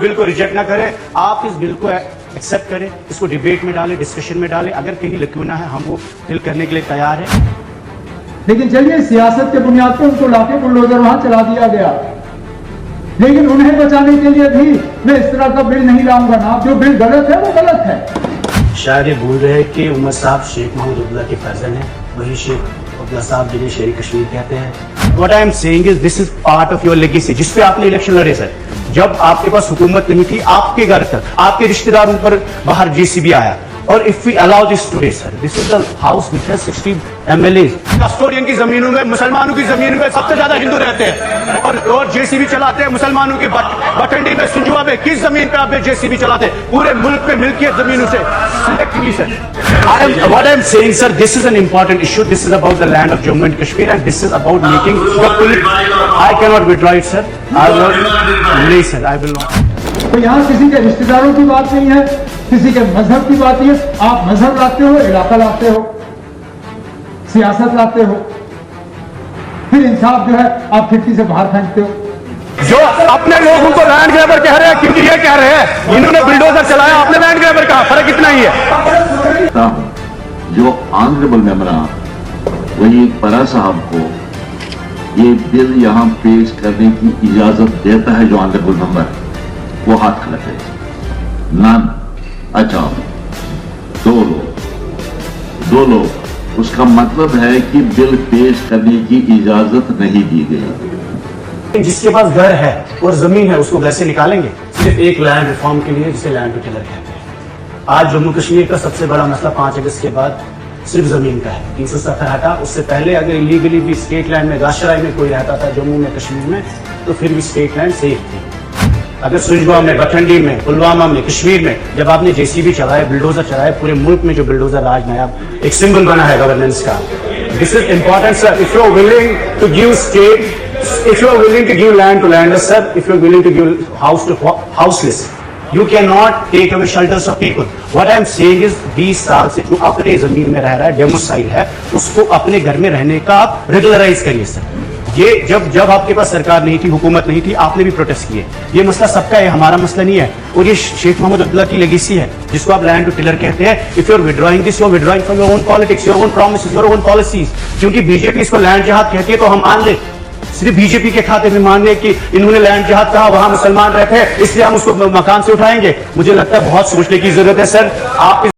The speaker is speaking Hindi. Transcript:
बिल को रिजेक्ट ना करें, आप इस बिल को एक्सेप्ट करें, इसको डिबेट में डालें, डिस्कशन में डालें। अगर कहीं लक्ष्य है हम वो फिल करने के लिए तैयार हैं। लेकिन चलिए सियासत के बुनियाद पर उनको लाके बुलडोजर वहां चला दिया गया, लेकिन उन्हें बचाने के लिए भी मैं इस तरह का बिल नहीं लाऊंगा ना। जो बिल गलत है वो गलत है। शायद ये भूल रहे हैं कि उमर साहब शेख मोहम्मद अब्दुल्ला के फर्जन है, वही शेख अब्दुल्ला साहब जिन्हें शेर कश्मीर कहते हैं। What I am saying is this is part of your legacy, जिसपे आपने इलेक्शन लड़े सर। जब आपके पास हुकूमत नहीं थी, आपके घर तक आपके रिश्तेदारों पर बाहर जेसीबी आया। और if we allow this today sir, this is the house which has 60 MLAs. Custodian की जमीनों में, मुसलमानों की जमीन में सबसे ज्यादा हिंदू रहते हैं और जेसीबी चलाते हैं मुसलमानों की बठंडी में, सुंजुआ में। किस जमीन पे आप जेसीबी चलाते हैं? पूरे मुल्क पे मिल्कियत जमीनों से selectively sir. What I am saying sir, this is an important issue. This is about the land of Jammu and Kashmir and this is about making I cannot withdraw it sir. I will नहीं sir, I will not. तो यहाँ किसी के रिश्तेदारों की बात नहीं है, किसी के मजहब की बात नहीं है। आप मजहब लाते हो, इलाका लाते हो, सियासत लाते हो, फिर इंसाफ जो है आप खिड़की से बाहर फेंकते हो। जो अपने लोग उनको लैंड ग्रैबर कह रहे हैं, क्योंकि ये कह रहे हैं इन्होंने बुलडोजर चलाया, आपने लैंड ग्रैबर कहा, फर्क इतना ही है। जो ऑनरेबल मेंबर वहीद परा साहब को ये बिल यहाँ पेश करने की इजाजत देता है, जो ऑनरेबल मेंबर वो हाथ खड़ा करे। नन, अच्छा दो लोग, उसका मतलब है कि बिल पेश करने की इजाजत नहीं दी गई। जिसके पास घर है और जमीन है उसको घर से निकालेंगे सिर्फ एक लैंड रिफॉर्म के लिए, जिसे लैंड टू टिलर कहते हैं। आज जम्मू कश्मीर का सबसे बड़ा मसला 5 अगस्त के बाद सिर्फ जमीन का है। 370 हटा, उससे पहले अगर इलीगली भी स्टेट लैंड में गाशराई में कोई रहता था जम्मू में, कश्मीर में, तो फिर भी स्टेट लैंड सेफ थी। अगर सुंजवा में, बठंडी में, पुलवामा में, कश्मीर में जब आपने जेसीबी चलाए, बुलडोजर चलाए, पूरे मुल्क में जो बुलडोजर आज नया एक सिंबल बना है गवर्नेंस का। This is important sir. If you are willing to give state, if you are willing to give land to landless sir, if you are willing to give house to houseless, you cannot take away shelters of people. What I am saying is 20 साल से जो अपने जमीन में रह रहा है, डेमोसाइल है, उसको अपने घर में रहने का आप रेगुलराइज करिए सर। ये जब आपके पास सरकार नहीं थी, हुकूमत नहीं थी, आपने भी प्रोटेस्ट किए। ये मसला सबका है, हमारा मसला नहीं है। और ये शेख मोहम्मद अब्दुल्ला की लेगेसी है, जिसको आप लैंड टू टिलर कहते हैं। If you are withdrawing this, you are withdrawing from your own politics, your own promises, your own policies. क्योंकि बीजेपी इसको लैंड जिहाद कहती है तो हम मान ले, सिर्फ बीजेपी के खाते में मान ले कि इन्होंने लैंड जिहाद कहा, वहां मुसलमान रहते हैं, इसलिए हम उसको मकान से उठाएंगे। मुझे लगता है बहुत सोचने की जरूरत है सर। आप